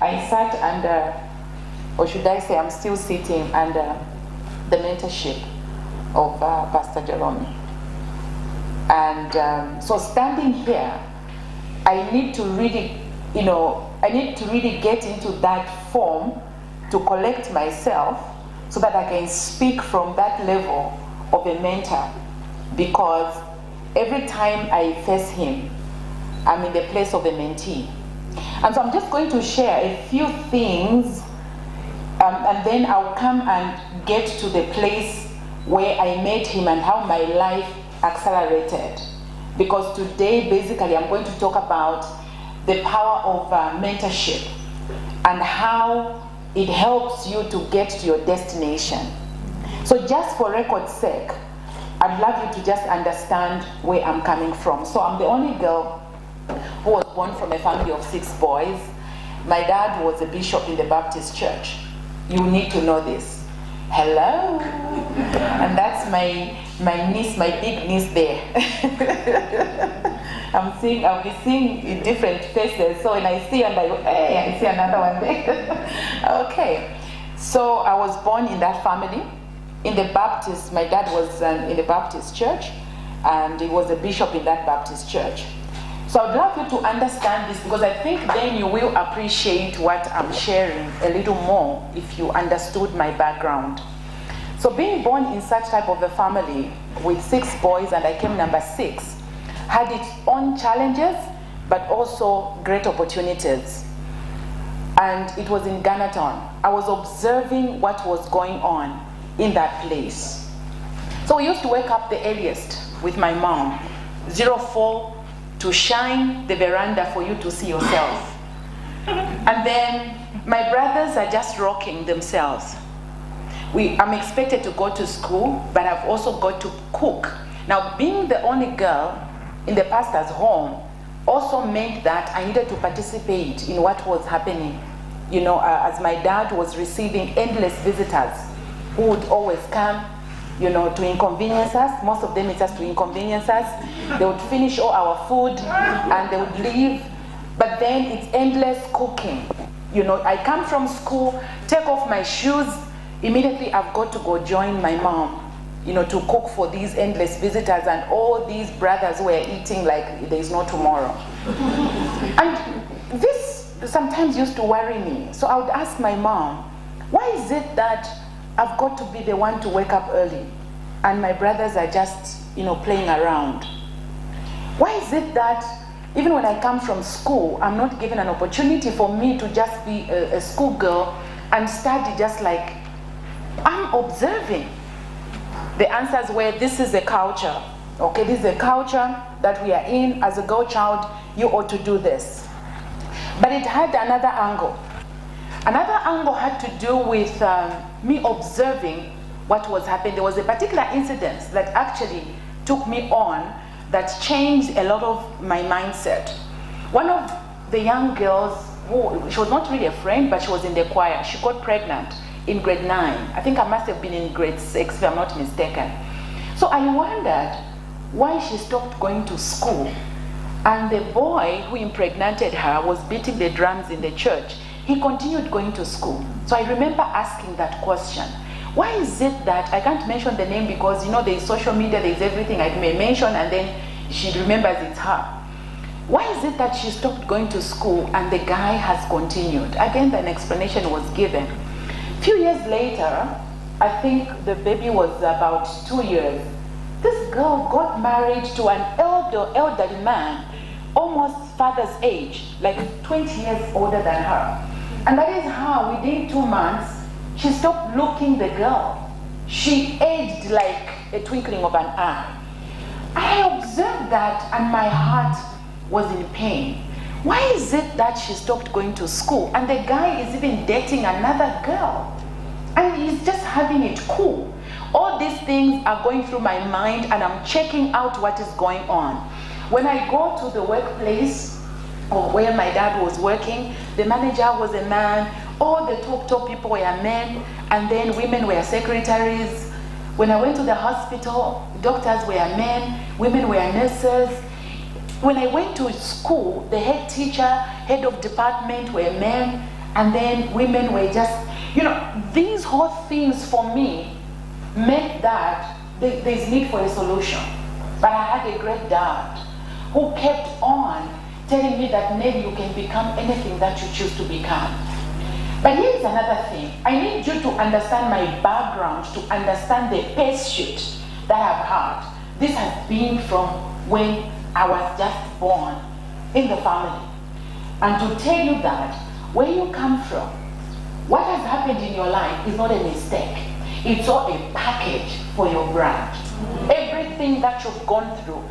I sat under, or should I say I'm still sitting under the mentorship of Pastor Jerome. And so standing here, I need to really, get into that form to collect myself so that I can speak from that level of a mentor, because every time I face him, I'm in the place of a mentee. And so I'm just going to share a few things, and then I'll come and get to the place where I met him and how my life accelerated. Because today, basically, I'm going to talk about the power of mentorship and how it helps you to get to your destination. So just for record's sake, I'd love you to just understand where I'm coming from. So I'm the only girl who was born from a family of 6 boys. My dad was a bishop in the Baptist church. You need to know this. Hello. And that's my niece, my big niece there. I'll be seeing in different faces. So when I see, and I go, hey, I see another one there. Okay. So I was born in that family. In the Baptist, my dad was in the Baptist church, and he was a bishop in that Baptist church. So I'd love you to understand this, because I think then you will appreciate what I'm sharing a little more if you understood my background. So being born in such type of a family with 6 boys, and I came number 6, had its own challenges, but also great opportunities. And it was in Baton. I was observing what was going on in that place. So we used to wake up the earliest with my mom, 04, to shine the veranda for you to see yourself. And then my brothers are just rocking themselves. I'm expected to go to school, but I've also got to cook. Now, being the only girl in the pastor's home also meant that I needed to participate in what was happening. As my dad was receiving endless visitors who would always come, to inconvenience us. Most of them it's just to inconvenience us. They would finish all our food and they would leave. But then it's endless cooking. I come from school, take off my shoes, immediately I've got to go join my mom, to cook for these endless visitors, and all these brothers were eating like there's no tomorrow. And this sometimes used to worry me. So I would ask my mom, why is it that I've got to be the one to wake up early and my brothers are just, playing around? Why is it that even when I come from school, I'm not given an opportunity for me to just be a schoolgirl and study just like I'm observing? The answers were, this is a culture. Okay, this is a culture that we are in. As a girl child, you ought to do this. But it had another angle. Another angle had to do with me observing what was happening. There was a particular incident that actually took me on that changed a lot of my mindset. One of the young girls, she was not really a friend, but she was in the choir. She got pregnant in grade 9. I think I must have been in grade 6, if I'm not mistaken. So I wondered why she stopped going to school. And the boy who impregnated her was beating the drums in the church. He continued going to school. So I remember asking that question. Why is it that, I can't mention the name because there's social media, there's everything I may mention, and then she remembers it's her. Why is it that she stopped going to school and the guy has continued? Again, an explanation was given. A few years later, I think the baby was about 2 years. This girl got married to an elderly man, almost father's age, like 20 years older than her. And that is how within 2 months, she stopped looking the girl. She aged like a twinkling of an eye. I observed that and my heart was in pain. Why is it that she stopped going to school and the guy is even dating another girl? And he's just having it cool. All these things are going through my mind and I'm checking out what is going on. When I go to the workplace or where my dad was working, the manager was a man, all the top people were men, and then women were secretaries. When I went to the hospital, doctors were men, women were nurses. When I went to school, the head teacher, head of department were men, And then women were just, these whole things for me meant that there's need for a solution. But I had a great dad who kept on telling me that, Nellie, you can become anything that you choose to become. But here's another thing. I need you to understand my background, to understand the pursuit that I've had. This has been from when I was just born in the family. And to tell you that where you come from, what has happened in your life is not a mistake. It's all a package for your brand. Everything that you've gone through,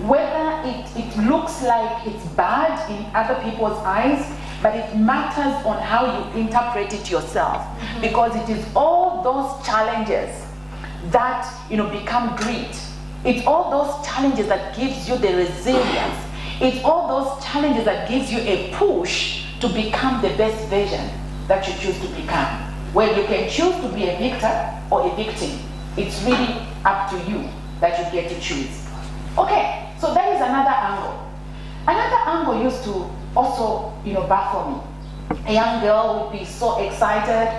whether it looks like it's bad in other people's eyes, but it matters on how you interpret it yourself. Because it is all those challenges that become grit. It's all those challenges that gives you the resilience. It's all those challenges that gives you a push to become the best version that you choose to become. Well, you can choose to be a victor or a victim. It's really up to you that you get to choose. Okay, so that is another angle. Another angle used to also, baffle me. A young girl would be so excited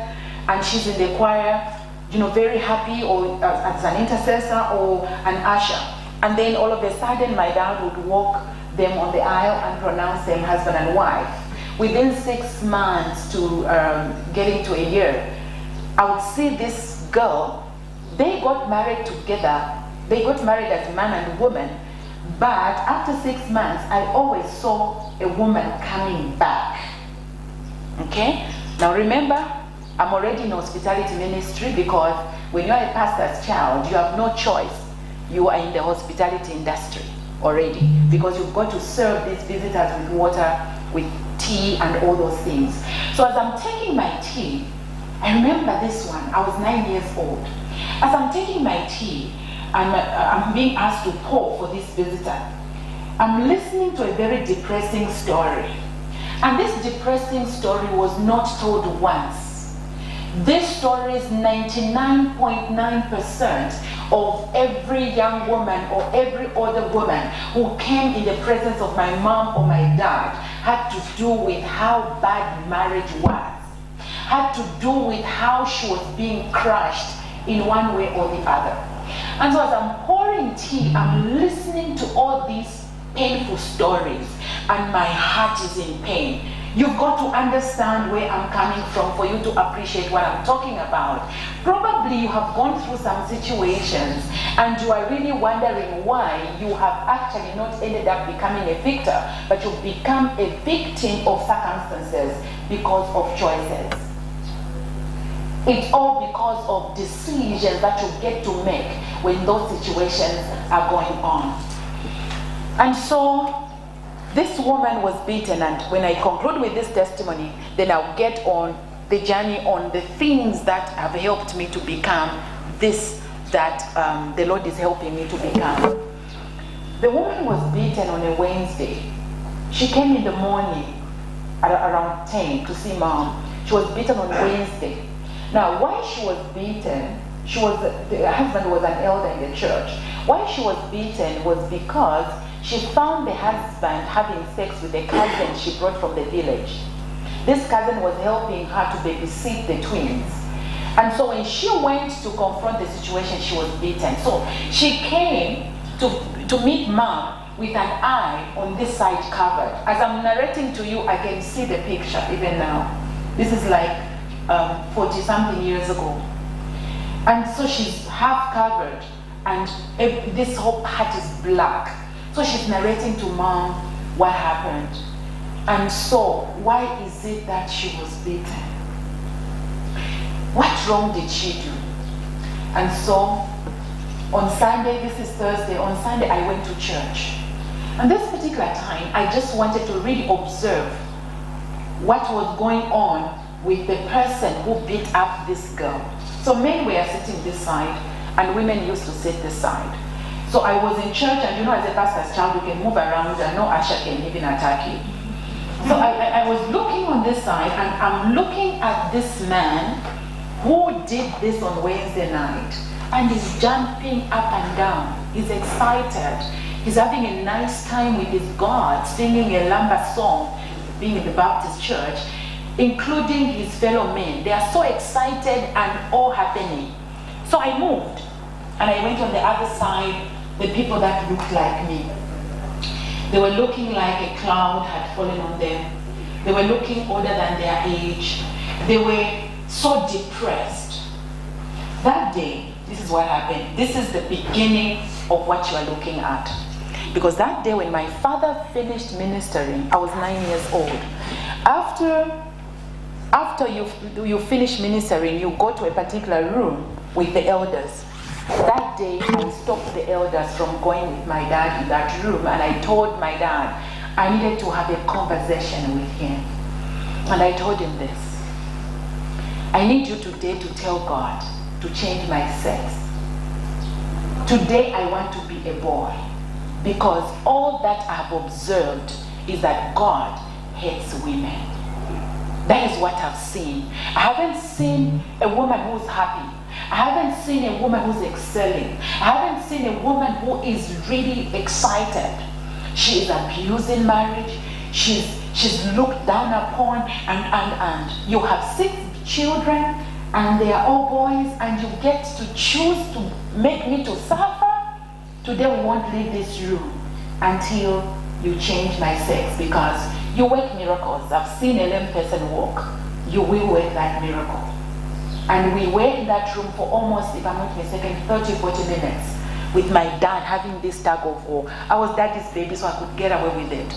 and she's in the choir, very happy, or as an intercessor or an usher. And then all of a sudden my dad would walk them on the aisle and pronounce them husband and wife. Within 6 months to getting to a year, I would see this girl. They got married together. They got married as man and woman. But after 6 months, I always saw a woman coming back. Okay? Now remember, I'm already in hospitality ministry, because when you're a pastor's child, you have no choice. You are in the hospitality industry already, because you've got to serve these visitors with water, with tea, and all those things. So as I'm taking my tea, I remember this one. I was 9 years old. As I'm taking my tea, I'm being asked to pour for this visitor. I'm listening to a very depressing story. And this depressing story was not told once. This story is 99.9% of every young woman or every older woman who came in the presence of my mom or my dad had to do with how bad marriage was, had to do with how she was being crushed in one way or the other. And so as I'm pouring tea, I'm listening to all these painful stories, and my heart is in pain. You've got to understand where I'm coming from for you to appreciate what I'm talking about. Probably you have gone through some situations and you are really wondering why you have actually not ended up becoming a victor, but you've become a victim of circumstances because of choices. It's all because of decisions that you get to make when those situations are going on. And so this woman was beaten, and when I conclude with this testimony, then I'll get on the journey on the things that have helped me to become this that the Lord is helping me to become. The woman was beaten on a Wednesday. She came in the morning at around 10 to see mom. She was beaten on Wednesday. Now, why she was beaten, the husband was an elder in the church. Why she was beaten was because she found the husband having sex with a cousin she brought from the village. This cousin was helping her to babysit the twins. And so when she went to confront the situation, she was beaten. So she came to meet mom with an eye on this side covered. As I'm narrating to you, I can see the picture even now. This is like 40 something years ago. And so she's half covered, and this whole part is black. So she's narrating to mom what happened. And so, why is it that she was beaten? What wrong did she do? And so, on Sunday, this is Thursday, on Sunday I went to church. And this particular time, I just wanted to really observe what was going on with the person who beat up this girl. So men were sitting this side, and women used to sit this side. So I was in church, and as a pastor's child, you can move around, and no usher can even attack you. So I was looking on this side, and I'm looking at this man who did this on Wednesday night, and he's jumping up and down. He's excited. He's having a nice time with his God, singing a Lamba song, being in the Baptist church. including his fellow men. They are so excited and all happening. So I moved and I went on the other side, the people that looked like me. They were looking like a cloud had fallen on them. They were looking older than their age. They were so depressed. That day, this is what happened. This is the beginning of what you are looking at. Because that day when my father finished ministering, I was 9 years old. After you finish ministering, you go to a particular room with the elders. That day, I stopped the elders from going with my dad in that room, and I told my dad I needed to have a conversation with him. And I told him this: I need you today to tell God to change my sex. Today I want to be a boy, because all that I have observed is that God hates women. That is what I've seen. I haven't seen a woman who's happy. I haven't seen a woman who's excelling. I haven't seen a woman who is really excited. She is abusing marriage. She's looked down upon, and you have 6 children and they are all boys, and you get to choose to make me to suffer. Today we won't leave this room until you change my sex, because you work miracles. I've seen a lame person walk. You will work that miracle. And we were in that room for almost, if I'm not mistaken, 30-40 minutes with my dad having this tug of war. I was daddy's baby, so I could get away with it.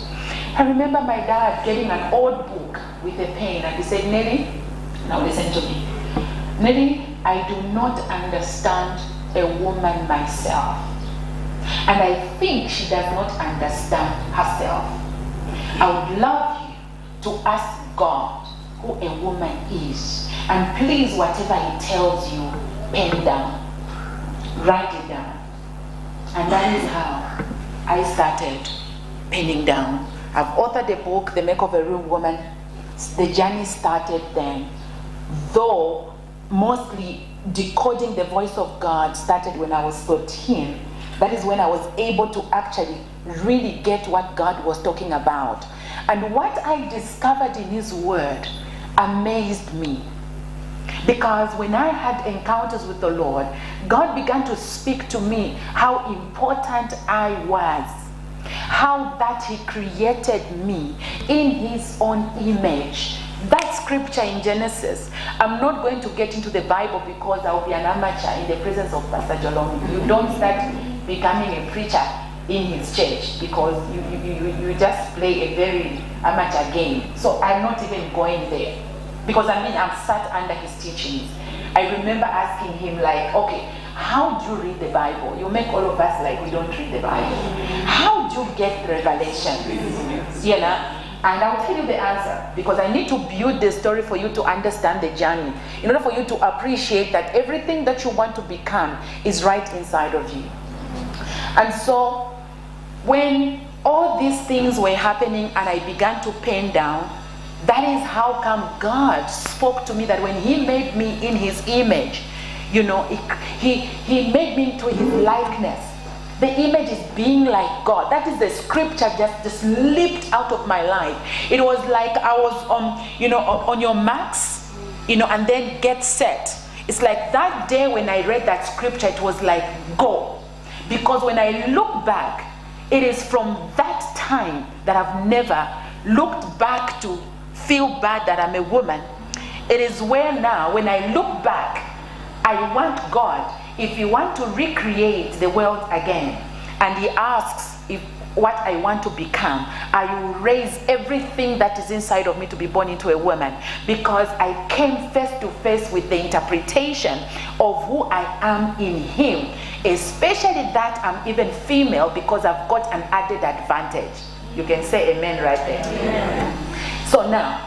I remember my dad getting an old book with a pen, and he said, "Nellie, now listen to me. Nellie, I do not understand a woman myself. And I think she does not understand herself. I would love you to ask God who a woman is. And please, whatever he tells you, pen down. Write it down." And that is how I started penning down. I've authored a book, The Make of a Real Woman. The journey started then. Though mostly decoding the voice of God started when I was 13. That is when I was able to actually really get what God was talking about. And what I discovered in his word amazed me. Because when I had encounters with the Lord, God began to speak to me how important I was. How that he created me in his own image. That scripture in Genesis, I'm not going to get into the Bible because I'll be an amateur in the presence of Pastor Jolomi. You don't start becoming a preacher in his church because you just play a very amateur game. So I'm not even going there. Because I'm sat under his teachings. I remember asking him like, okay, how do you read the Bible? You make all of us like we don't read the Bible. How do you get revelation? You know? And I'll tell you the answer, because I need to build the story for you to understand the journey, in order for you to appreciate that everything that you want to become is right inside of you. And so when all these things were happening and I began to pen down, that is how come God spoke to me that when he made me in his image, you know, he made me into his likeness. The image is being like God. That is the scripture just leaped out of my life. It was like I was on your marks, and then get set. It's like that day when I read that scripture, it was like go. Because when I look back, it is from that time that I've never looked back to feel bad that I'm a woman. It is where now, when I look back, I want God, if you want to recreate the world again, and he asks if what I want to become, I will raise everything that is inside of me to be born into a woman, because I came face to face with the interpretation of who I am in him, especially that I'm even female, because I've got an added advantage. You can say amen right there. Amen. So now,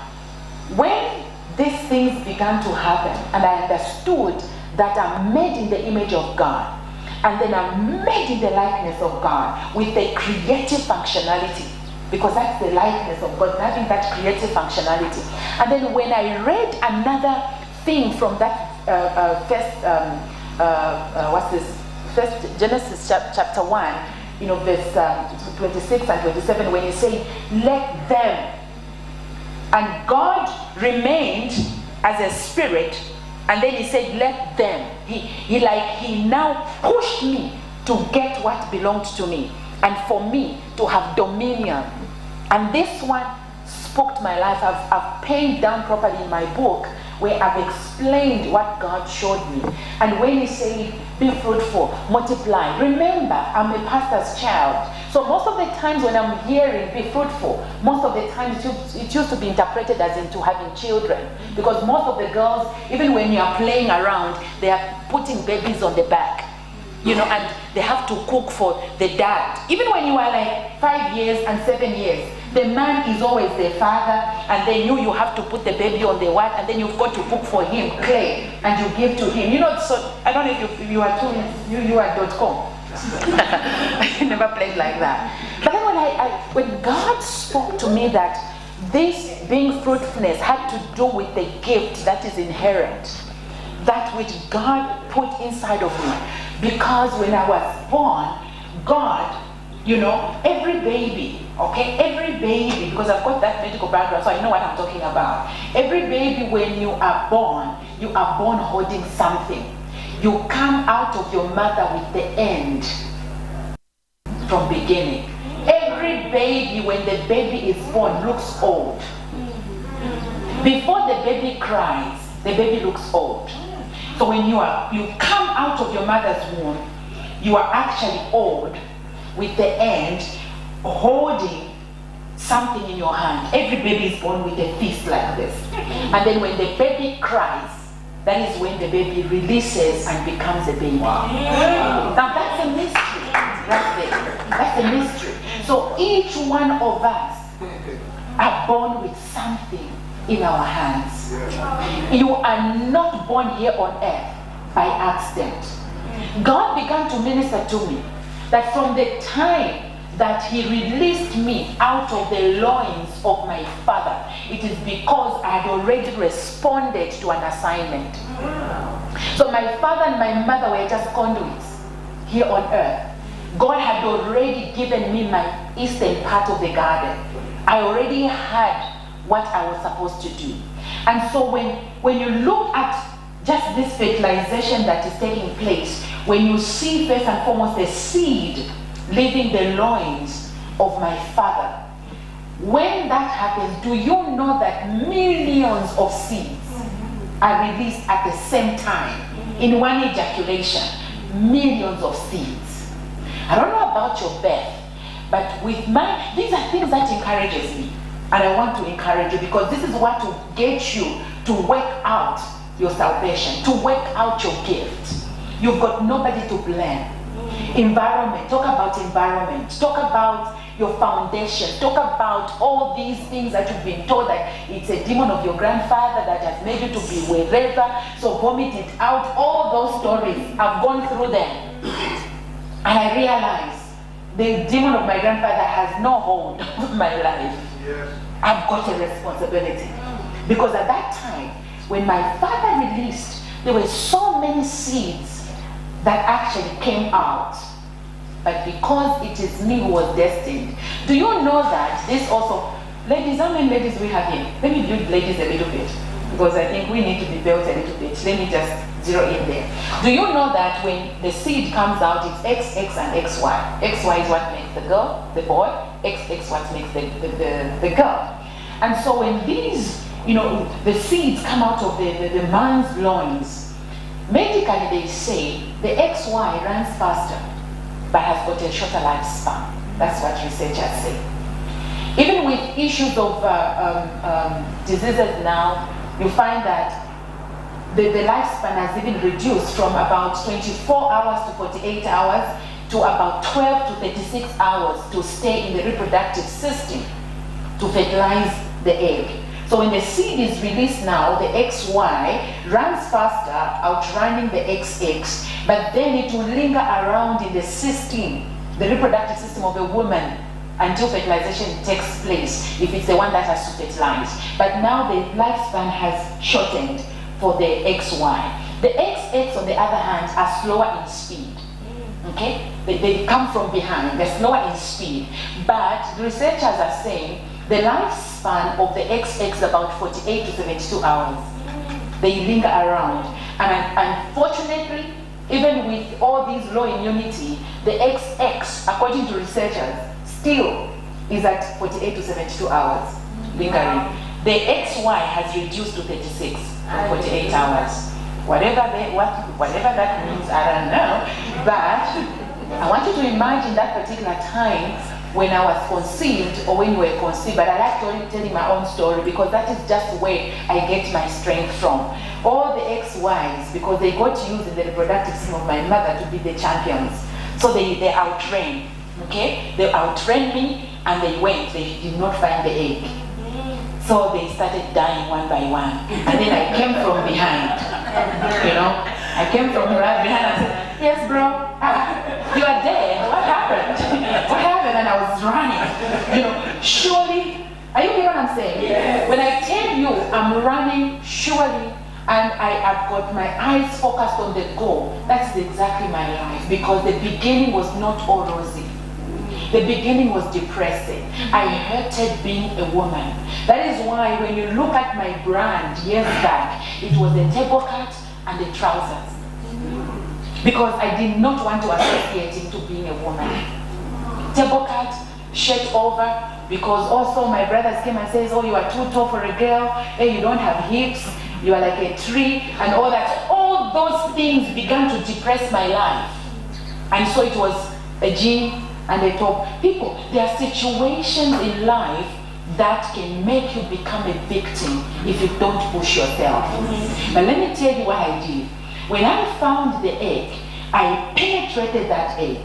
when these things began to happen, and I understood that I'm made in the image of God, and then I'm made in the likeness of God with a creative functionality, because that's the likeness of God, having that creative functionality. And then when I read another thing from that first Genesis chapter 1, verse 26 and 27, when you say, let them And God remained as a spirit, and then he said, let them. He now pushed me to get what belonged to me, and for me to have dominion. And this one spoke to my life. I've penned down properly in my book where I've explained what God showed me. And when he said, be fruitful, multiply. Remember, I'm a pastor's child. So most of the times when I'm hearing be fruitful, most of the times it used to be interpreted as into having children. Because most of the girls, even when you are playing around, they are putting babies on the back. You know, and they have to cook for the dad. Even when you are like 5 years and 7 years, the man is always the father, and then you have to put the baby on the what, and then you've got to cook for him clay, and you give to him. You know, so I don't know if you are you are .com. I never played like that. But then when God spoke to me that this being fruitfulness had to do with the gift that is inherent, that which God put inside of me. Because when I was born, God, you know, every baby, because I've got that medical background, so I know what I'm talking about. Every baby, when you are born holding something. You come out of your mother with the end from beginning. Every baby, when the baby is born, looks old. Before the baby cries, the baby looks old. So when you come out of your mother's womb, you are actually old with the end holding something in your hand. Every baby is born with a fist like this. And then when the baby cries, that is when the baby releases and becomes a baby. Wow. Now that's a mystery right there. That's a mystery. So each one of us are born with something in our hands. You are not born here on earth by accident. God began to minister to me that from the time that he released me out of the loins of my father, it is because I had already responded to an assignment. So my father and my mother were just conduits here on earth. God had already given me my eastern part of the garden. I already had what I was supposed to do. And so when you look at just this fertilization that is taking place, when you see first and foremost the seed leaving the loins of my father, when that happens, do you know that millions of seeds are released at the same time in one ejaculation? Millions of seeds. I don't know about your birth, but with these are things that encourages me. And I want to encourage you, because this is what will get you to work out your salvation, to work out your gift. You've got nobody to blame. Environment, talk about environment. Talk about your foundation. Talk about all these things that you've been told that it's a demon of your grandfather that has made you to be wherever, so vomit it out. All those stories, I've gone through them. And I realize the demon of my grandfather has no hold of my life. Yes. I've got a responsibility. Because at that time, when my father released, there were so many seeds that actually came out. But because it is me who was destined. Do you know that this also, ladies, how many ladies we have here? Let me build ladies a little bit, because I think we need to be built a little bit. Let me just zero in there. Do you know that when the seed comes out, it's XX and XY. XY is what makes the girl, the boy. XX what makes the girl. And so when these, the seeds come out of the man's loins, medically they say the XY runs faster, but has got a shorter lifespan. That's what researchers say. Even with issues of diseases now, you find that the lifespan has even reduced from about 24 hours to 48 hours to about 12 to 36 hours to stay in the reproductive system to fertilize the egg. So when the seed is released now, the XY runs faster, outrunning the XX, but then it will linger around in the system, the reproductive system of a woman, until fertilization takes place, if it's the one that has to fertilize. But now the lifespan has shortened for the XY. The XX, on the other hand, are slower in speed. Okay? They come from behind, they're slower in speed. But the researchers are saying The lifespan of the XX is about 48 to 72 hours. They linger around. And unfortunately, even with all these low immunity, the XX, according to researchers, still is at 48 to 72 hours lingering. The XY has reduced to 36 or 48 hours. Whatever that means, I don't know. But I want you to imagine that particular time when I was conceived or when you were conceived. But I like telling my own story because that is just where I get my strength from. All the XYs, because they got used in the reproductive system of my mother to be the champions. So they outtrained, okay? They outtrained me and they went. They did not find the egg. So they started dying one by one. And then I came from behind, you know? I came from right behind and said, yes, bro, you are there. What happened? What happened? And I was running. You know, surely, are you hearing what I'm saying? Yes. When I tell you I'm running, surely, and I've got my eyes focused on the goal, that's exactly my life. Because the beginning was not all rosy. The beginning was depressing. I hated being a woman. That is why when you look at my brand years back, it was a table cut and the trousers. Because I did not want to associate it to being a woman. Table cut, shirt over, because also my brothers came and says, oh, you are too tall for a girl, hey, you don't have hips, you are like a tree, and all that. All those things began to depress my life. And so it was a jean and a top. People, there are situations in life that can make you become a victim if you don't push yourself. But let me tell you what I did. When I found the egg, I penetrated that egg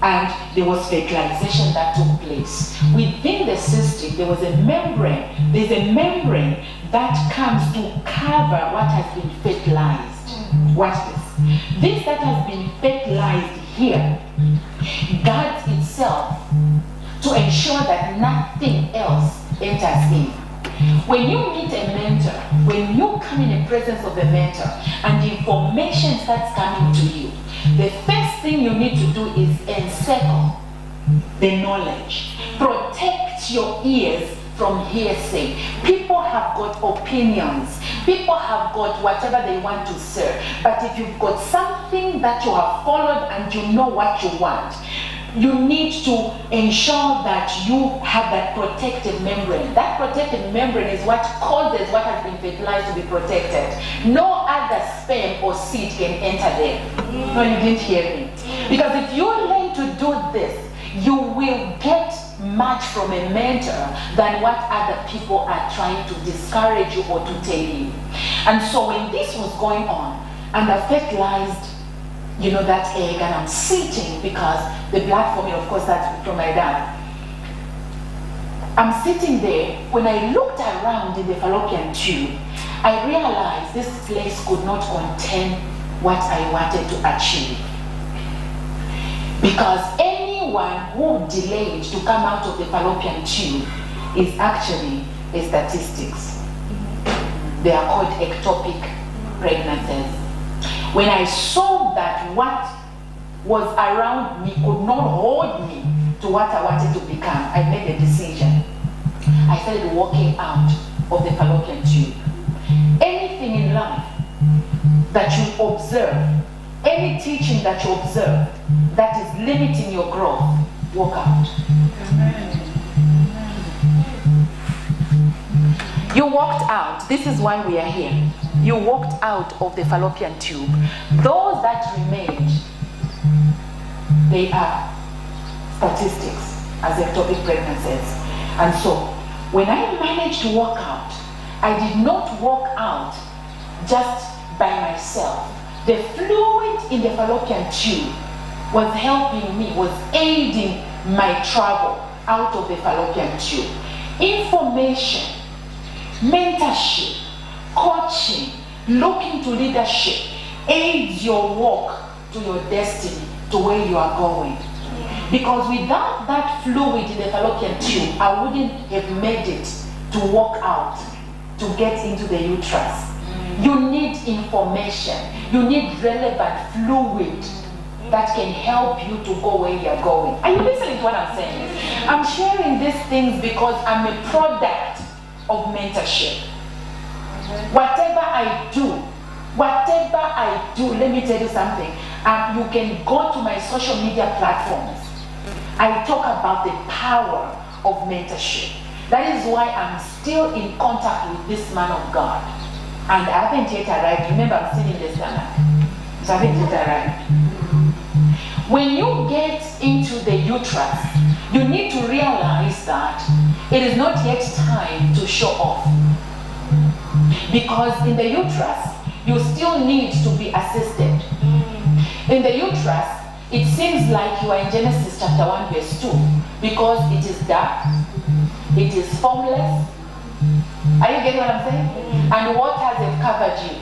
and there was fertilization that took place. Within the system, there was a membrane. There's a membrane that comes to cover what has been fertilized. Watch this. This that has been fertilized here guards itself to ensure that nothing else enters in. When you meet a mentor, when you come in the presence of a mentor and the information starts coming to you, the first thing you need to do is encircle the knowledge. Protect your ears from hearsay. People have got opinions. People have got whatever they want to say. But if you've got something that you have followed and you know what you want, you need to ensure that you have that protective membrane. That protective membrane is what causes what has been fertilized to be protected. No other sperm or seed can enter there. No, you didn't hear me. Because if you learn to do this, you will get much from a mentor than what other people are trying to discourage you or to tell you. And so when this was going on, and I fertilized, you know, that egg, and I'm sitting because the blood forming, of course, that's from my dad. I'm sitting there. When I looked around in the fallopian tube, I realized this place could not contain what I wanted to achieve. Because anyone who delayed to come out of the fallopian tube is actually a statistics. They are called ectopic pregnancies. When I saw that what was around me could not hold me to what I wanted to become, I made a decision. I started walking out of the fallopian tube. Anything in life that you observe, any teaching that you observe that is limiting your growth, walk out. You walked out. This is why we are here. You walked out of the fallopian tube. Those that remained, they are statistics as ectopic pregnancies. And so, when I managed to walk out, I did not walk out just by myself. The fluid in the fallopian tube was helping me, was aiding my travel out of the fallopian tube. Information, mentorship, coaching, looking to leadership aids your walk to your destiny, to where you are going. Because without that fluid in the fallopian tube, I wouldn't have made it to walk out, to get into the uterus. You need information. You need relevant fluid that can help you to go where you're going. Are you listening to what I'm saying? I'm sharing these things because I'm a product of mentorship. Whatever I do, let me tell you something. You can go to my social media platforms. I talk about the power of mentorship. That is why I'm still in contact with this man of God. And I haven't yet arrived. Remember, I'm still in the stomach. So I haven't yet arrived. When you get into the uterus, you need to realize that it is not yet time to show off. Because in the uterus, you still need to be assisted. In the uterus, it seems like you are in Genesis chapter 1 verse 2 because it is dark, it is formless. Are you getting what I'm saying? And waters have covered you.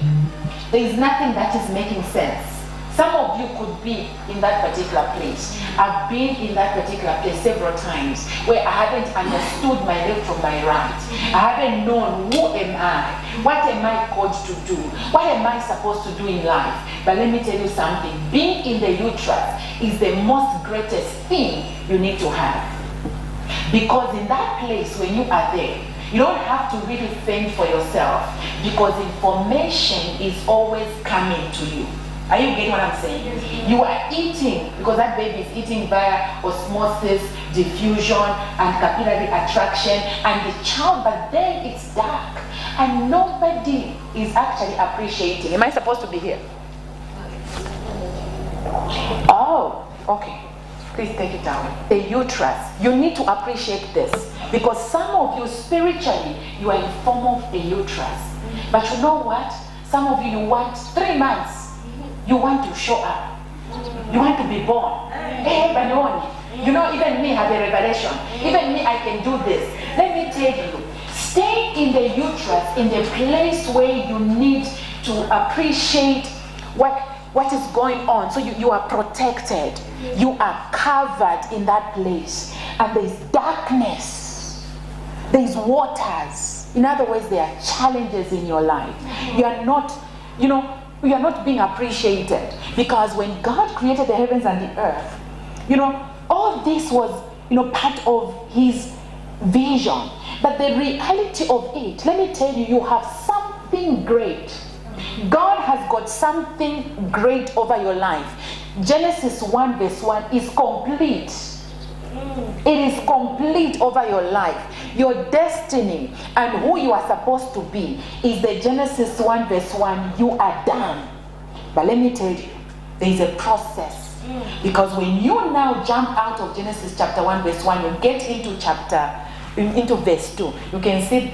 There is nothing that is making sense. Some of you could be in that particular place. I've been in that particular place several times where I haven't understood my left from my right. I haven't known who am I? What am I called to do? What am I supposed to do in life? But let me tell you something. Being in the uterus is the most greatest thing you need to have. Because in that place, when you are there, you don't have to really think for yourself because information is always coming to you. Are you getting what I'm saying? You are eating because that baby is eating via osmosis, diffusion, and capillary attraction, and the child, but then it's dark, and nobody is actually appreciating. Am I supposed to be here? Oh, okay. Please take it down. The uterus. You need to appreciate this because some of you spiritually, you are in form of a uterus. But you know what? Some of you want 3 months. You want to show up. You want to be born. Hey, Baton. You know, even me have a revelation. Even me, I can do this. Let me tell you, stay in the uterus, in the place where you need to appreciate what is going on. So you are protected. You are covered in that place. And there is darkness. There is waters. In other words, there are challenges in your life. You are not, we are not being appreciated because when God created the heavens and the earth, all this was, part of his vision. But the reality of it, let me tell you, you have something great. God has got something great over your life. Genesis 1 verse 1 is complete. It is complete over your life. Your destiny and who you are supposed to be is the Genesis 1 verse 1. You are done. But let me tell you, there is a process. Because when you now jump out of Genesis chapter 1 verse 1, you get into verse 2. You can see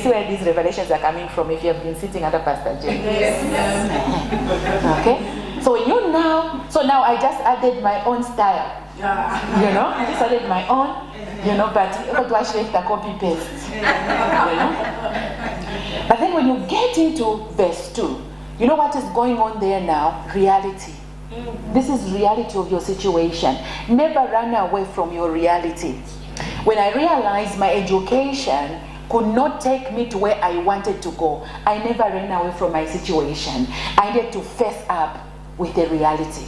where these revelations are coming from if you have been sitting under Pastor Jay. Yes. Okay? So now I just added my own style. I just added my own, but to actually the copy paste. But then when you get into verse 2, you know what is going on there now? Reality. This is reality of your situation. Never run away from your reality. When I realized my education could not take me to where I wanted to go, I never ran away from my situation. I needed to face up with the reality.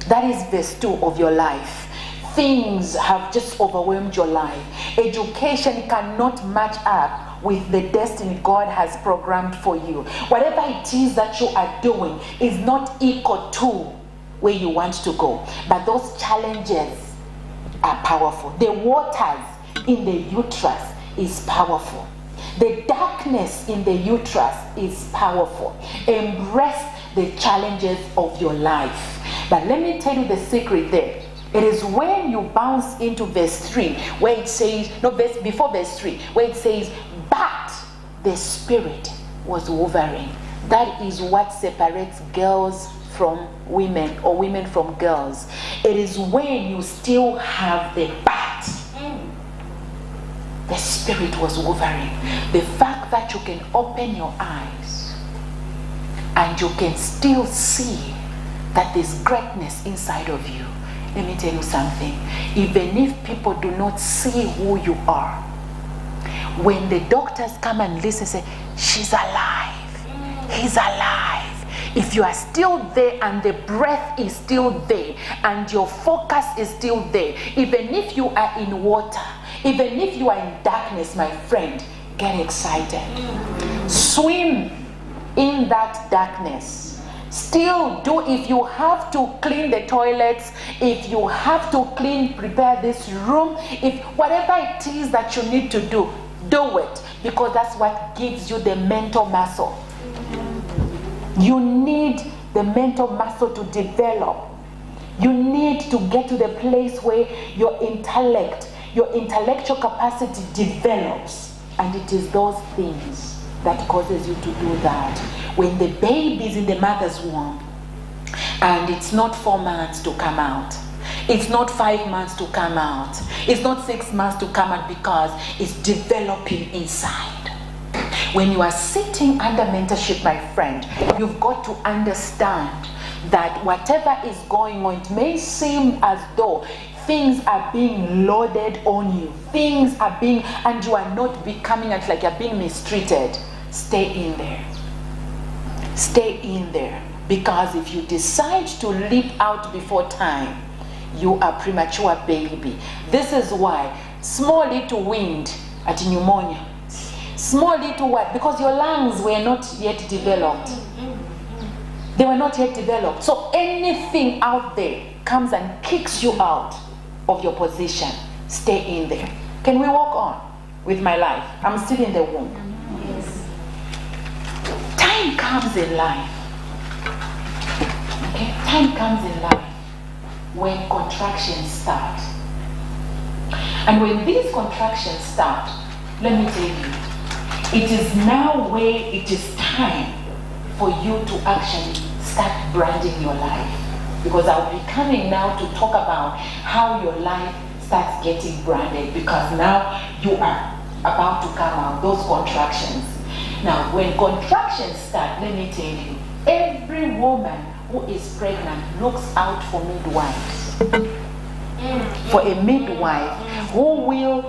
That is verse 2 of your life. Things have just overwhelmed your life. Education cannot match up with the destiny God has programmed for you. Whatever it is that you are doing is not equal to where you want to go. But those challenges are powerful. The waters in the uterus is powerful. The darkness in the uterus is powerful. Embrace the challenges of your life. But let me tell you the secret there. It is when you bounce into verse 3 where it says, before verse 3, where it says, but the spirit was hovering. That is what separates girls from women or women from girls. It is when you still have the but. The spirit was hovering. The fact that you can open your eyes and you can still see that there's greatness inside of you. Let me tell you something. Even if people do not see who you are, when the doctors come and listen, say, she's alive, he's alive. If you are still there and the breath is still there and your focus is still there, even if you are in water, Even if you are in darkness, my friend, get excited. Swim in that darkness. Still do, if you have to clean the toilets, if you have to prepare this room, if whatever it is that you need to do it, because that's what gives you the mental muscle. You need the mental muscle to develop. You need to get to the place where your intellectual capacity develops, and it is those things that causes you to do that. When the baby is in the mother's womb, and it's not 4 months to come out, it's not 5 months to come out, it's not 6 months to come out, because it's developing inside. When you are sitting under mentorship, my friend, you've got to understand that whatever is going on, it may seem as though things are being loaded on you, and you are not becoming, it's like you're being mistreated. Stay in there. Stay in there. Because if you decide to leap out before time, you are premature baby. This is why small little wind at pneumonia. Small little what? Because your lungs were not yet developed. They were not yet developed. So anything out there comes and kicks you out of your position. Stay in there. Can we walk on with my life? I'm still in the womb. Yes. Time comes in life. Okay? Time comes in life when contractions start. And when these contractions start, let me tell you, it is now where it is time for you to actually start branding your life. Because I'll be coming now to talk about how your life starts getting branded, because now you are about to come out, those contractions. Now, when contractions start, let me tell you, every woman who is pregnant looks out for midwives. For a midwife who will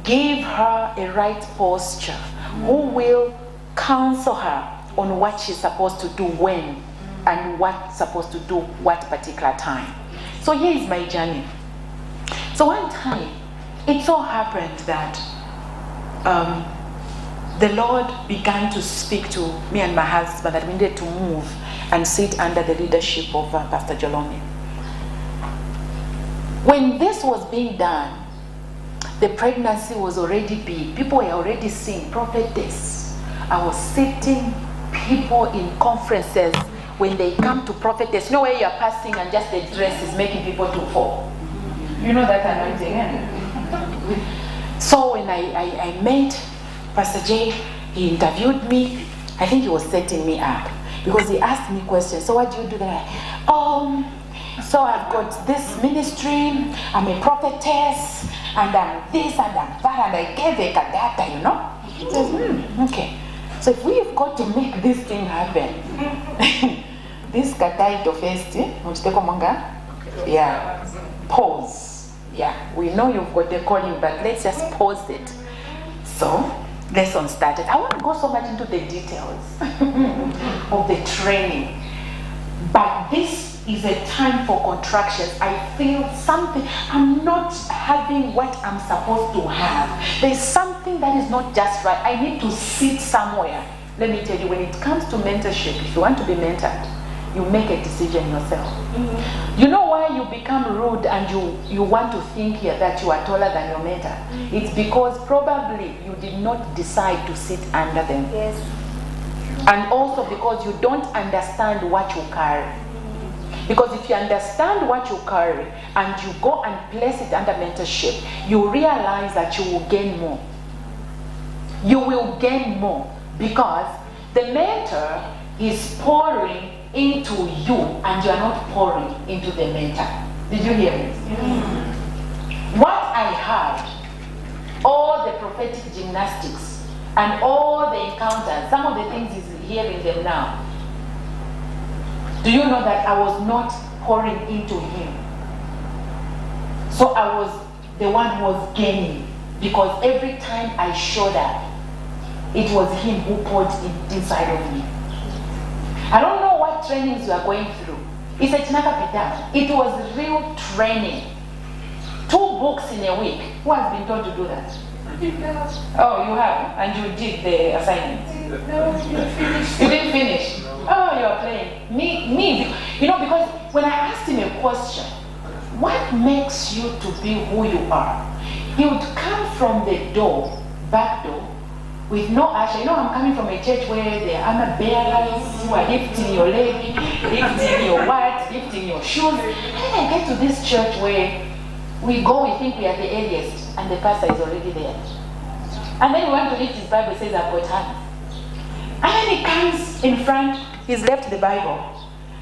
give her a right posture, who will counsel her on what she's supposed to do when, and what's supposed to do what particular time. So here is my journey. So one time, it so happened that the Lord began to speak to me and my husband that we needed to move and sit under the leadership of Pastor Jolome. When this was being done, the pregnancy was already big. People were already seeing prophetess. I was sitting, people in conferences, when they come to prophetess, you know where you're passing and just the dress is making people to fall. You know that anointing, eh? So when I met Pastor J, he interviewed me. I think he was setting me up, because he asked me questions. So what do you do there? So I've got this ministry, I'm a prophetess, and I'm this and I'm that, and I gave a data, you know. He says, okay. So if we've got to make this thing happen, this kataito first, yeah, pause. Yeah, we know you've got the calling, but let's just pause it. So, lesson started. I won't go so much into the details of the training, but this is a time for contractions. I feel something, I'm not having what I'm supposed to have. There's something that is not just right. I need to sit somewhere. Let me tell you, when it comes to mentorship, if you want to be mentored, you make a decision yourself. You know why you become rude and you want to think here that you are taller than your mentor? It's because probably you did not decide to sit under them. Yes. And also because you don't understand what you carry. Because if you understand what you carry and you go and place it under mentorship, you realize that you will gain more. You will gain more because the mentor is pouring into you and you are not pouring into the mentor. Did you hear me? What I heard, all the prophetic gymnastics and all the encounters, some of the things he's hearing them now. Do you know that I was not pouring into him? So I was the one who was gaining, because every time I showed up, it was him who poured inside of me. I don't know what trainings you are going through. It's a Chinaka Pita. It was real training 2 books in a week. Who has been told to do that? Oh, you have, and you did the assignment. No, you finished. You didn't finish. Oh, you are playing. Me. You know, because when I asked him a question, what makes you to be who you are? He would come from the door, back door, with no usher. You know, I'm coming from a church where the armor bearers who are lifting your leg, lifting your what, lifting your shoes. And I get to this church where we go, we think we are the earliest, and the pastor is already there. And then we want to read his Bible, says I've got hands. And then he comes in front, he's left the Bible,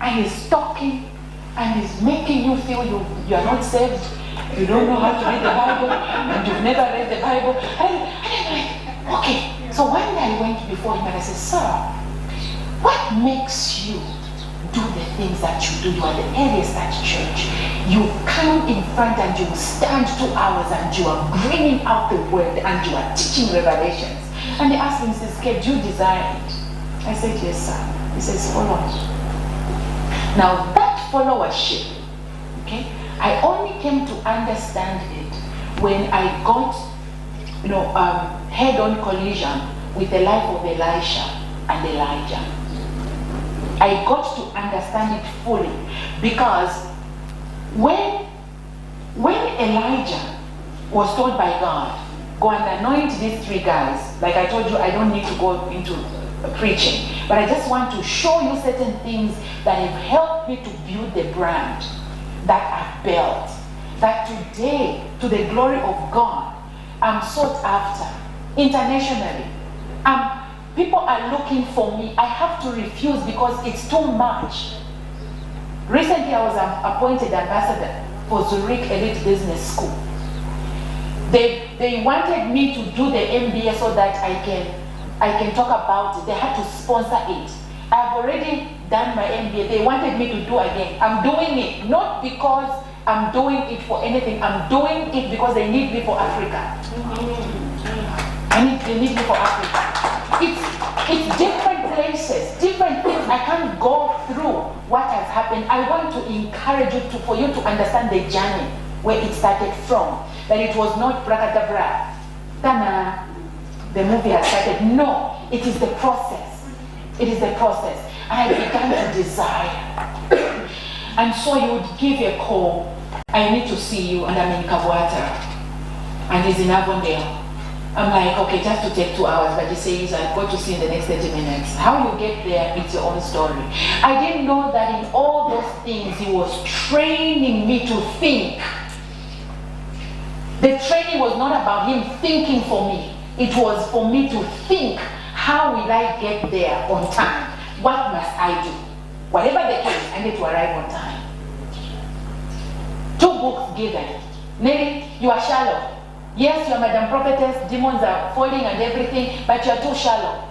and he's talking, and he's making you feel you are not saved, you don't know how to read the Bible, and you've never read the Bible. And I'm like, okay. So one day I went before him and I said, sir, what makes you do the things that you do? You are the earliest at church. You come in front and you stand 2 hours and you are bringing out the word and you are teaching revelations. And he asked me, he says, "Okay, do you desire it?" I said, "Yes, sir." He says, "Follow me." Now that followership, okay, I only came to understand it when I got, head-on collision with the life of Elisha and Elijah. I got to understand it fully because when Elijah was told by God, go and anoint these 3 guys, like I told you, I don't need to go into preaching, but I just want to show you certain things that have helped me to build the brand that I've built, that today, to the glory of God, I'm sought after internationally. People are looking for me. I have to refuse because it's too much. Recently, I was appointed ambassador for Zurich Elite Business School. They wanted me to do the MBA so that I can talk about it. They had to sponsor it. I've already done my MBA. They wanted me to do again. I'm doing it not because I'm doing it for anything. I'm doing it because they need me for Africa. They need me for Africa. It's different places, different things. I can't go through what has happened. I want to encourage you for you to understand the journey where it started from. That it was not brakadabra. Tana, the movie has started. No, it is the process. It is the process. And I began to desire. And so you would give a call. I need to see you, and I'm in Kabwata. And he's in Avondale. I'm like, okay, just to take 2 hours, but he says, I've got to see in the next 30 minutes. How you get there, it's your own story. I didn't know that in all those things, he was training me to think. The training was not about him thinking for me. It was for me to think, how will I get there on time? What must I do? Whatever the case, I need to arrive on time. 2 books given. Nellie, you are shallow. Yes, you are Madam Prophetess, demons are falling and everything, but you are too shallow.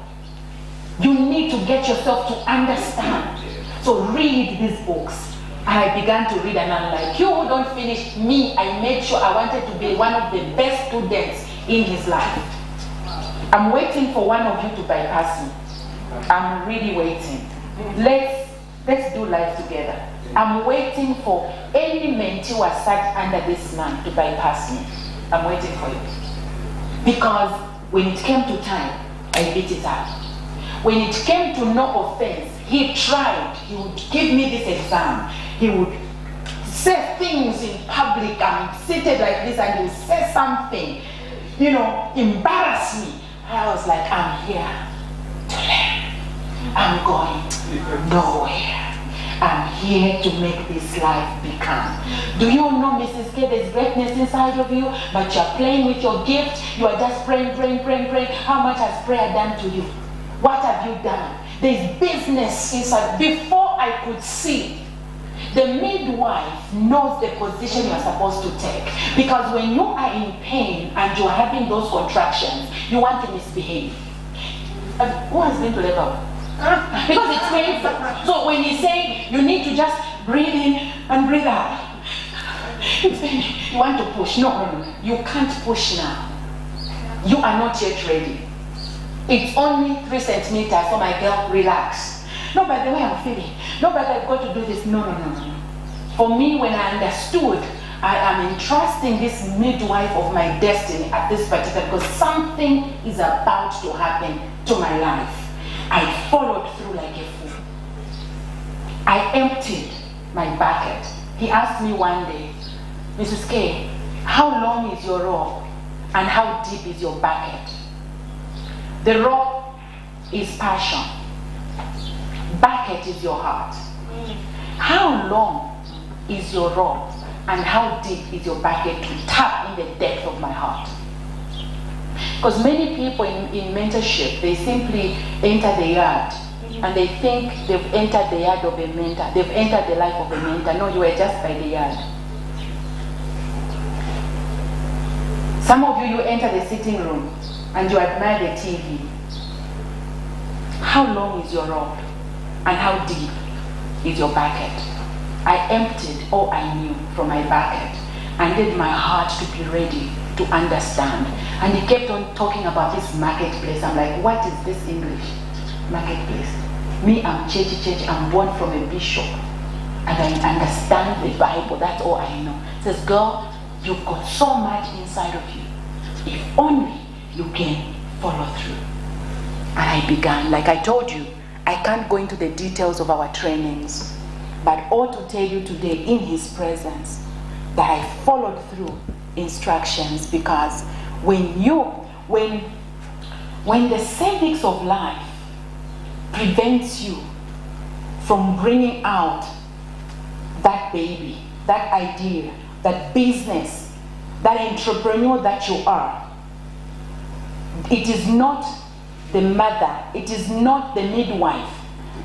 You need to get yourself to understand. So read these books. And I began to read, and I'm like, you who don't finish me, I made sure I wanted to be one of the best students in his life. I'm waiting for one of you to bypass me. I'm really waiting. Let's do life together. I'm waiting for any mentee who has sat under this man to bypass me. I'm waiting for you. Because when it came to time, I beat it up. When it came to no offense, he tried. He would give me this exam. He would say things in public. I'm seated like this and he would say something, embarrass me. I was like, I'm here to learn. I'm going nowhere. I'm here to make this life become. Do you know, Mrs. K, there's greatness inside of you, but you're playing with your gift. You are just praying. How much has prayer done to you? What have you done? There's business inside. Before I could see, the midwife knows the position you're supposed to take. Because when you are in pain and you're having those contractions, you want to misbehave. Who has been to labor? Because it's painful. So when he's saying you need to just breathe in and breathe out, you want to push. No. You can't push now. You are not yet ready. It's only 3 centimeters, so my girl, relax. No, by the way I'm feeling. No, but I've got to do this. No. For me, when I understood, I am entrusting this midwife of my destiny at this particular, because something is about to happen to my life. I followed through like a fool. I emptied my bucket. He asked me one day, Mrs. K, how long is your rope and how deep is your bucket? The rope is passion. Bucket is your heart. How long is your rope and how deep is your bucket to tap in the depth of my heart? Because many people in mentorship, they simply enter the yard and they think they've entered the yard of a mentor. They've entered the life of a mentor. No, you were just by the yard. Some of you enter the sitting room and you admire the TV. How long is your rope and how deep is your bucket? I emptied all I knew from my bucket and did my heart to be ready to understand. And he kept on talking about this marketplace. I'm like, what is this English? Marketplace. Me, I'm church. I'm born from a bishop. And I understand the Bible. That's all I know. He says, girl, you've got so much inside of you. If only you can follow through. And I began, like I told you, I can't go into the details of our trainings, but all to tell you today in his presence that I followed through instructions, because when the cervix of life prevents you from bringing out that baby, that idea, that business, that entrepreneur that you are, it is not the mother, it is not the midwife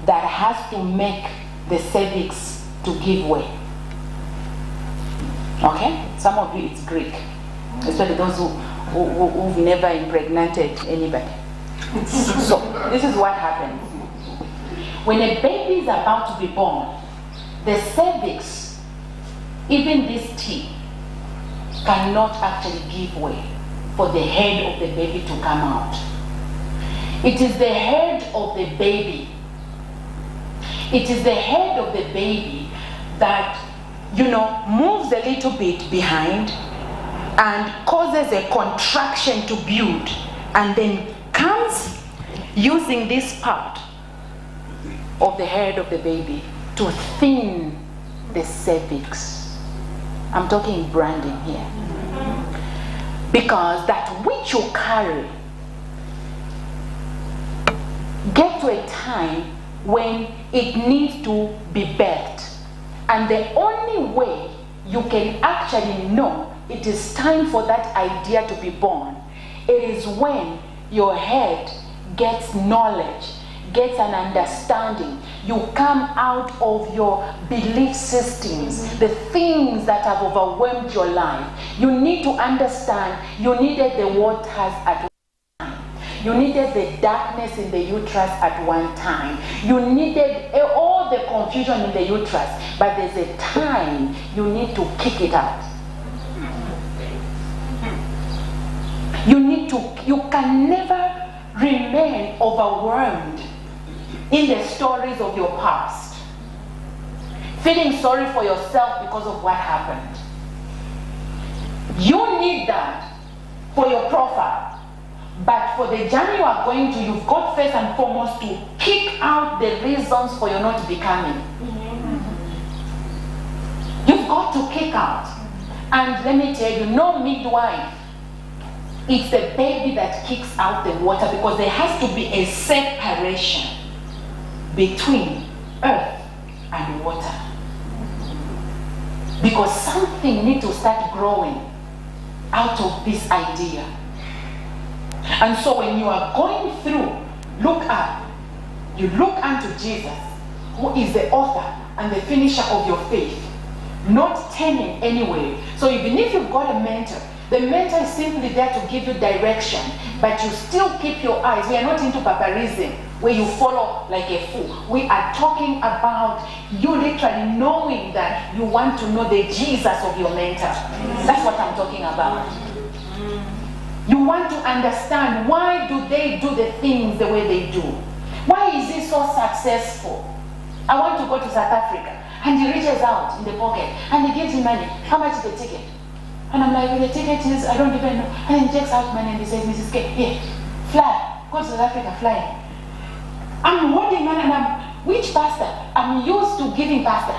that has to make the cervix to give way. Okay? Some of you, it's Greek, especially those who've never impregnated anybody. So this is what happens. When a baby is about to be born, the cervix, even this teeth, cannot actually give way for the head of the baby to come out. It is the head of the baby. It is the head of the baby that, moves a little bit behind and causes a contraction to build, and then comes using this part of the head of the baby to thin the cervix. I'm talking branding here. Because that which you carry get to a time when it needs to be birthed. And the only way you can actually know it is time for that idea to be born, it is when your head gets knowledge, gets an understanding. You come out of your belief systems, the things that have overwhelmed your life. You need to understand you needed the waters at one time. You needed the darkness in the uterus at one time. You needed all the confusion in the uterus, but there's a time you need to kick it out. You can never remain overwhelmed in the stories of your past, feeling sorry for yourself because of what happened. You need that for your profile, but for the journey you are going to, you've got first and foremost to kick out the reasons for your not becoming. You've got to kick out. And let me tell you, no midwife, it's the baby that kicks out the water, because there has to be a separation between earth and water, because something needs to start growing out of this idea. And so when you are going through, look up, you look unto Jesus, who is the author and the finisher of your faith, not turning anyway. So even if you've got a mentor, the mentor is simply there to give you direction, but you still keep your eyes. We are not into paparism where you follow like a fool. We are talking about you literally knowing that you want to know the Jesus of your mentor. That's what I'm talking about. You want to understand, why do they do the things the way they do? Why is it so successful? I want to go to South Africa. And he reaches out in the pocket and he gives me money. How much is the ticket? And I'm like, well, the ticket is, I don't even know. And he takes out money and he says, Mrs. K, here, fly. Go to South Africa, fly. I'm holding money and which pastor? I'm used to giving pastor.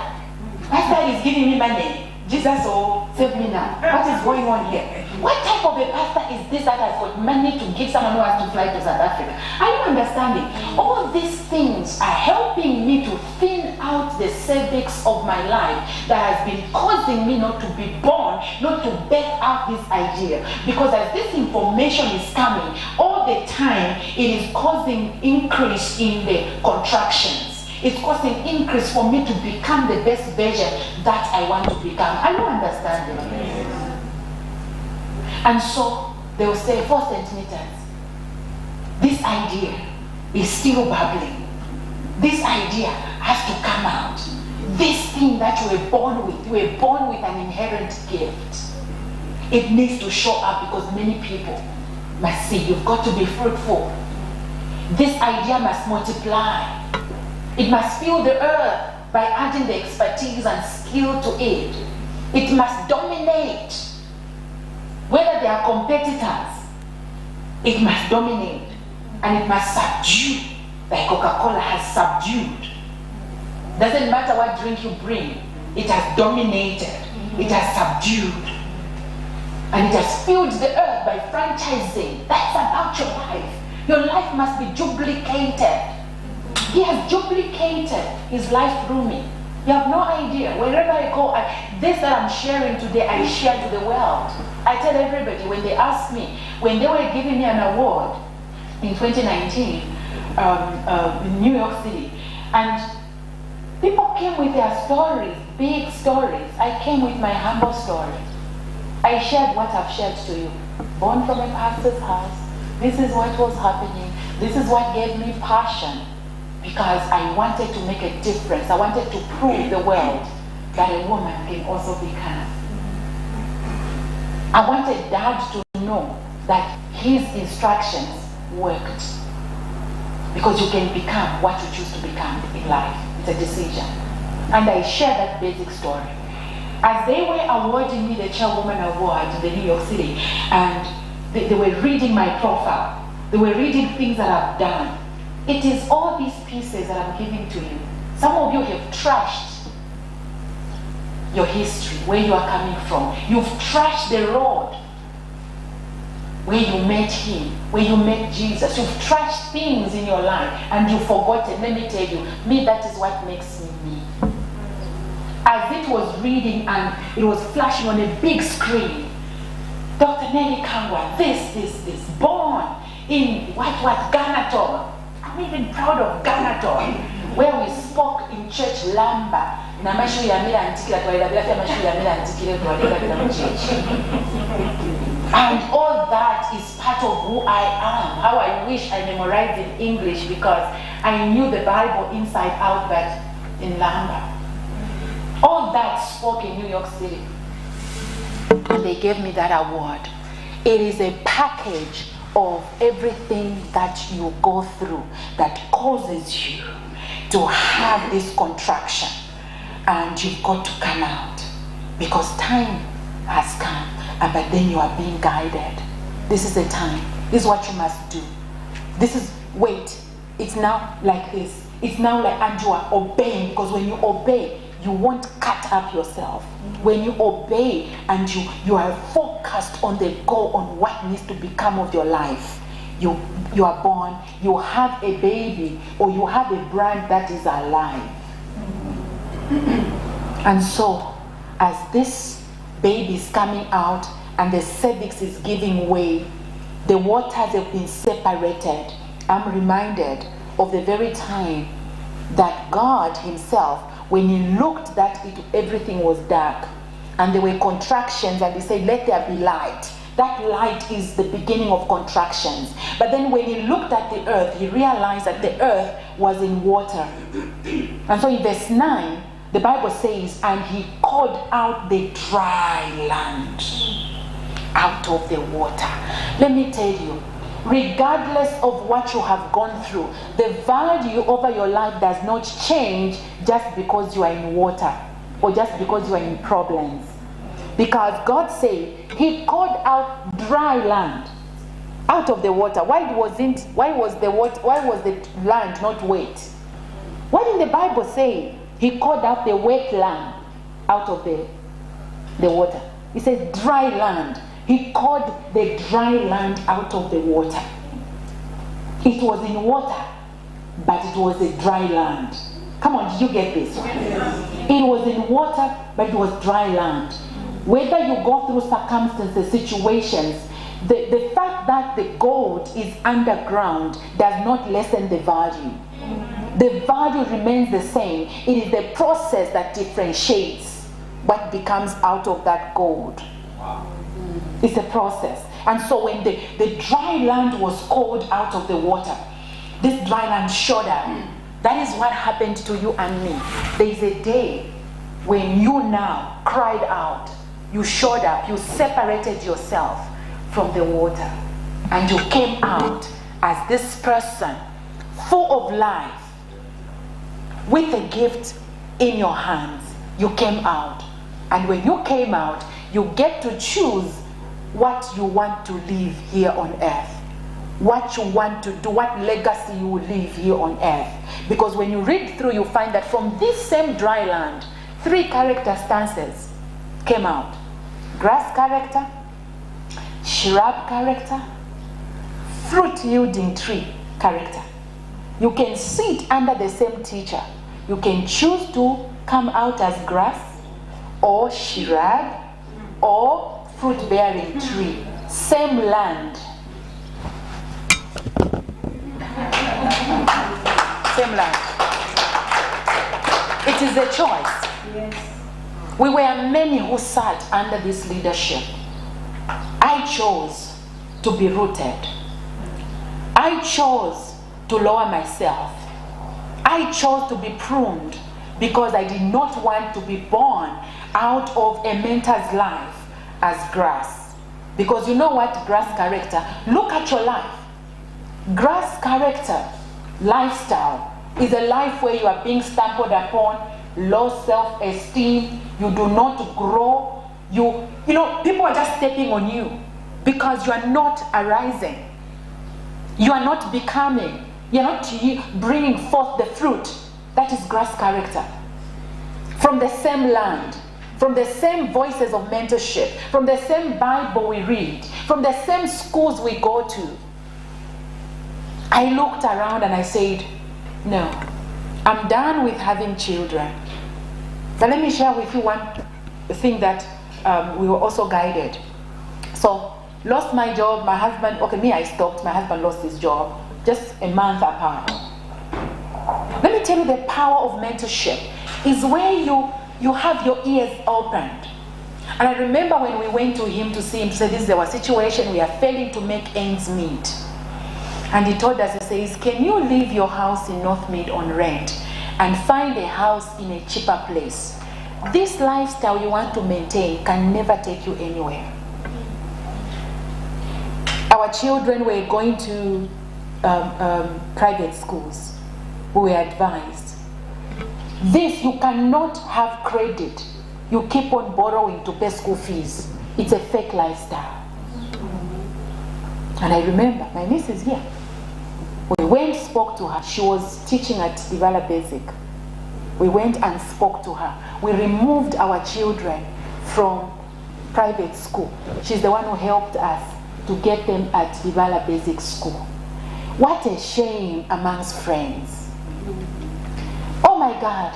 Pastor is giving me money. Jesus, oh, save me now. What is going on here? What type of a pastor is this that has got money to give someone who has to fly to South Africa? Are you understanding? All these things are helping me to thin out the cervix of my life that has been causing me not to be born, not to birth out this idea. Because as this information is coming, all the time it is causing increase in the contractions. It's causing increase for me to become the best version that I want to become. Are you understanding? And so they will say 4 centimeters. This idea is still bubbling. This idea has to come out. This thing that you were born with an inherent gift. It needs to show up because many people must see. You've got to be fruitful. This idea must multiply. It must fill the earth by adding the expertise and skill to it. It must dominate. Whether they are competitors, it must dominate. And it must subdue, like Coca-Cola has subdued. Doesn't matter what drink you bring, it has dominated. It has subdued. And it has filled the earth by franchising. That's about your life. Your life must be duplicated. He has duplicated his life through me. You have no idea. Wherever I go, this that I'm sharing today, I share to the world. I tell everybody when they ask me, when they were giving me an award in 2019 in New York City, and people came with their stories, big stories. I came with my humble story. I shared what I've shared to you. Born from a pastor's house. This is what was happening. This is what gave me passion. Because I wanted to make a difference. I wanted to prove the world that a woman can also become. I wanted Dad to know that his instructions worked. Because you can become what you choose to become in life. It's a decision. And I shared that basic story. As they were awarding me the Chairwoman Award in the New York City, and they were reading my profile, they were reading things that I've done. It is all these pieces that I'm giving to you. Some of you have trashed your history, where you are coming from. You've trashed the road where you met him, where you met Jesus. You've trashed things in your life and you've forgotten. Let me tell you, me, that is what makes me me. As it was reading and it was flashing on a big screen, Dr. NELLIE KANGWA, this, born in Baton. I'm even proud of Baton, where we spoke in church Lamba. And all that is part of who I am. How I wish I memorized in English because I knew the Bible inside out, but in Lamba. All that spoke in New York City. And they gave me that award. It is a package of everything that you go through that causes you to have this contraction, and you've got to come out because time has come, but then you are being guided. This is the time. This is what you must do. This is, wait, it's now like this. It's now like, and you are obeying, because when you obey, you won't cut up yourself. When you obey and you are focused on the goal, on what needs to become of your life, you are born, you have a baby, or you have a brand that is alive. And so, as this baby is coming out and the cervix is giving way, the waters have been separated. I'm reminded of the very time that God himself, when he looked that everything was dark and there were contractions, and he said, let there be light. That light is the beginning of contractions. But then when he looked at the earth, he realized that the earth was in water. And so in verse 9, the Bible says, and he called out the dry land out of the water. Let me tell you, Regardless of what you have gone through, the value over your life does not change just because you are in water or just because you are in problems. Because God said he called out dry land out of the water. Why was the land not wet? What did the Bible say? He called out the wet land out of the water. He said dry land. He called the dry land out of the water. It was in water, but it was a dry land. Come on, did you get this? Yes. It was in water, but it was dry land. Whether you go through circumstances, situations, the fact that the gold is underground does not lessen the value. The value remains the same. It is the process that differentiates what becomes out of that gold. It's a process. And so when the dry land was called out of the water, this dry land showed up. That is what happened to you and me. There is a day when you now cried out, you showed up, you separated yourself from the water, and you came out as this person full of life with a gift in your hands. You came out, and when you came out, you get to choose what you want to leave here on earth, what you want to do, what legacy you will leave here on earth. Because when you read through, you find that from this same dry land, 3 character stances came out: grass character, shrub character, fruit yielding tree character. You can sit under the same teacher. You can choose to come out as grass or shrub or fruit-bearing tree. Same land. Same land. It is a choice. Yes. We were many who sat under this leadership. I chose to be rooted. I chose to lower myself. I chose to be pruned because I did not want to be born out of a mentor's life as grass. Because you know what grass character? Look at your life. Grass character lifestyle is a life where you are being stumbled upon, low self-esteem, you do not grow, you know, people are just stepping on you because you are not arising. You are not becoming. You are not bringing forth the fruit. That is grass character. From the same land, from the same voices of mentorship, from the same Bible we read, from the same schools we go to. I looked around and I said, no, I'm done with having children. But let me share with you one thing that we were also guided. So, lost my job, my husband, okay, me I stopped, my husband lost his job, just a month apart. Let me tell you, the power of mentorship is where you have your ears opened. And I remember when we went to him to see him, to say, this is our situation, we are failing to make ends meet. And he told us, he says, can you leave your house in North Mid on rent and find a house in a cheaper place? This lifestyle you want to maintain can never take you anywhere. Our children were going to private schools. We were advised, this, you cannot have credit. You keep on borrowing to pay school fees. It's a fake lifestyle. And I remember, my niece is here. We went and spoke to her. She was teaching at Divala Basic. We went and spoke to her. We removed our children from private school. She's the one who helped us to get them at Divala Basic School. What a shame amongst friends. Oh my God.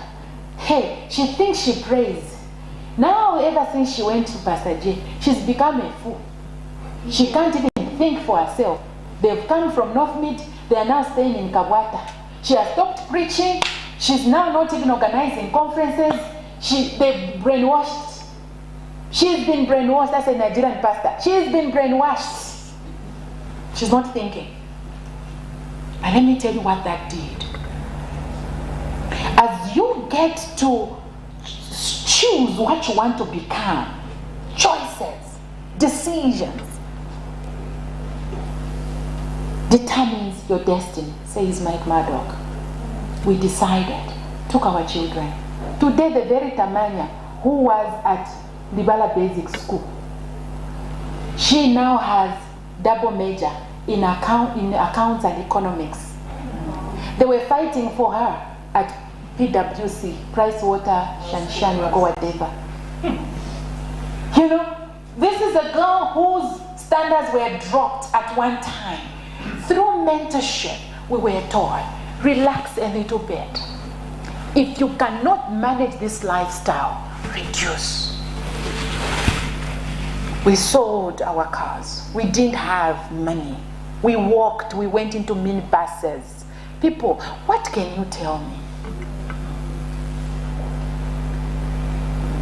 Hey, she thinks she prays. Now, ever since she went to Pastor J, she's become a fool. She can't even think for herself. They've come from North Mid, they are now staying in Kabwata. She has stopped preaching. She's now not even organizing conferences. They've brainwashed. She's been brainwashed. That's a Nigerian pastor. She's been brainwashed. She's not thinking. And let me tell you what that did. As you get to choose what you want to become, choices, decisions, determines your destiny, says Mike Murdoch. We decided, took our children. Today, the very Tamanya who was at Libala Basic School, she now has double major in accounts and economics. They were fighting for her at PwC, Pricewaterhouse or whatever. You know, this is a girl whose standards were dropped at one time. Through mentorship, we were taught, relax a little bit. If you cannot manage this lifestyle, reduce. We sold our cars. We didn't have money. We walked, we went into minibuses. People, what can you tell me?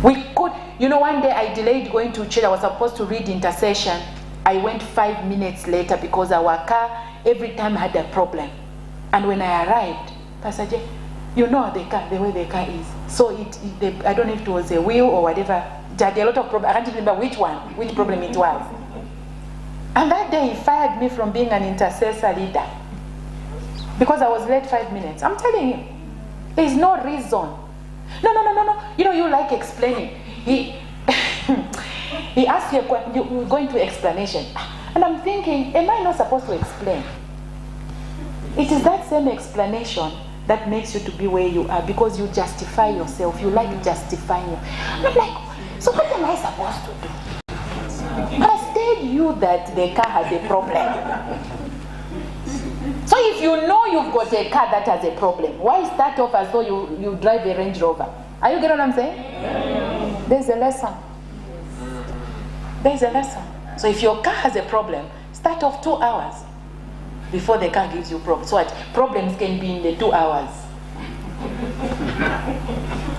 We could, you know, one day I delayed going to church. I was supposed to read intercession. I went 5 minutes later because our car every time had a problem. And when I arrived, Pastor J, you know the way the car is. So I don't know if it was a wheel or whatever. There had a lot of problems. I can't remember which problem it was. And that day he fired me from being an intercessor leader because I was late 5 minutes. I'm telling you, there is no reason. No. You know, you like explaining. He asked you a question, you're going to explanation. And I'm thinking, am I not supposed to explain? It is that same explanation that makes you to be where you are because you justify yourself. You like justifying. I'm like, so what am I supposed to do? I told you that the car had a problem. So if you know you've got a car that has a problem, why start off as though you drive a Range Rover? Are you getting what I'm saying? There's a lesson. There's a lesson. So if your car has a problem, start off 2 hours before the car gives you problems. So that problems can be in the 2 hours.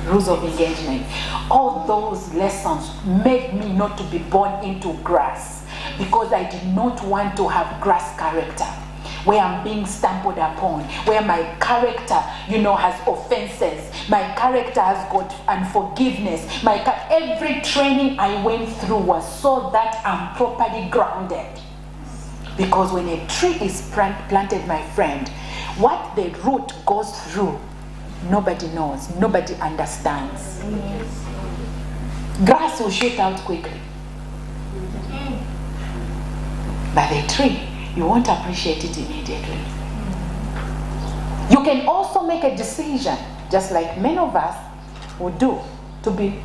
Rules of engagement. All those lessons made me not to be born into grass because I did not want to have grass character where I'm being stumbled upon, where my character, you know, has offenses. My character has got unforgiveness. Every training I went through was so that I'm properly grounded. Because when a tree is planted, my friend, what the root goes through, nobody knows, nobody understands. Grass will shoot out quickly. But the tree, you won't appreciate it immediately. You can also make a decision, just like many of us would do, to be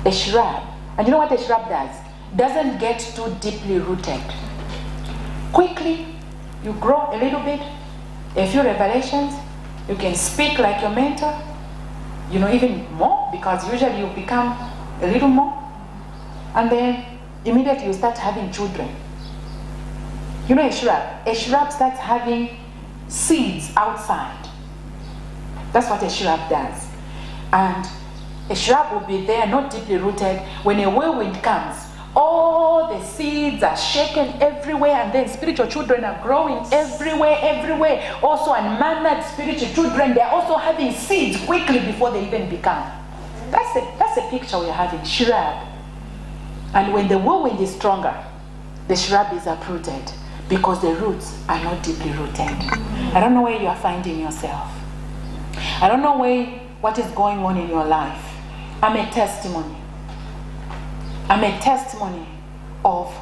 a shrub. And you know what a shrub does? Doesn't get too deeply rooted. Quickly, you grow a little bit, a few revelations, you can speak like your mentor, you know, even more, because usually you become a little more, and then immediately you start having children. You know, a shrub starts having seeds outside. That's what a shrub does. And a shrub will be there, not deeply rooted. When a whirlwind comes, all the seeds are shaken everywhere, and then spiritual children are growing everywhere. Also unmannered spiritual children, they're also having seeds quickly before they even become. That's a picture we're having, shrub. And when the whirlwind is stronger, the shrub is uprooted because the roots are not deeply rooted. I don't know where you are finding yourself. I don't know what is going on in your life. I'm a testimony. I'm a testimony of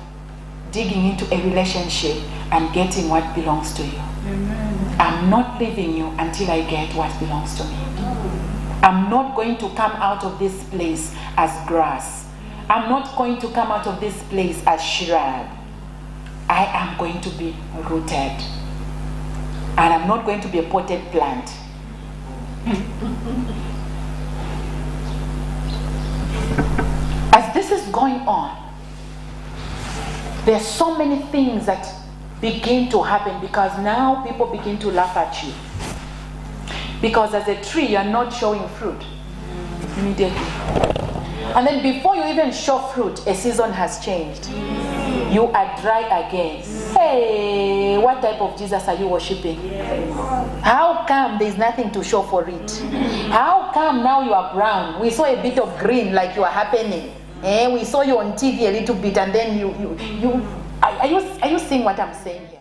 digging into a relationship and getting what belongs to you. Amen. I'm not leaving you until I get what belongs to me. I'm not going to come out of this place as grass. I'm not going to come out of this place as shrub. I am going to be rooted. And I'm not going to be a potted plant. As this is going on, there's so many things that begin to happen because now people begin to laugh at you. Because as a tree, you're not showing fruit immediately. And then before you even show fruit, a season has changed. You are dry again. Hey, what type of Jesus are you worshiping? How come there's nothing to show for it? How come now you are brown? We saw a bit of green like you are happening. We saw you on TV a little bit, and then are you seeing what I'm saying here?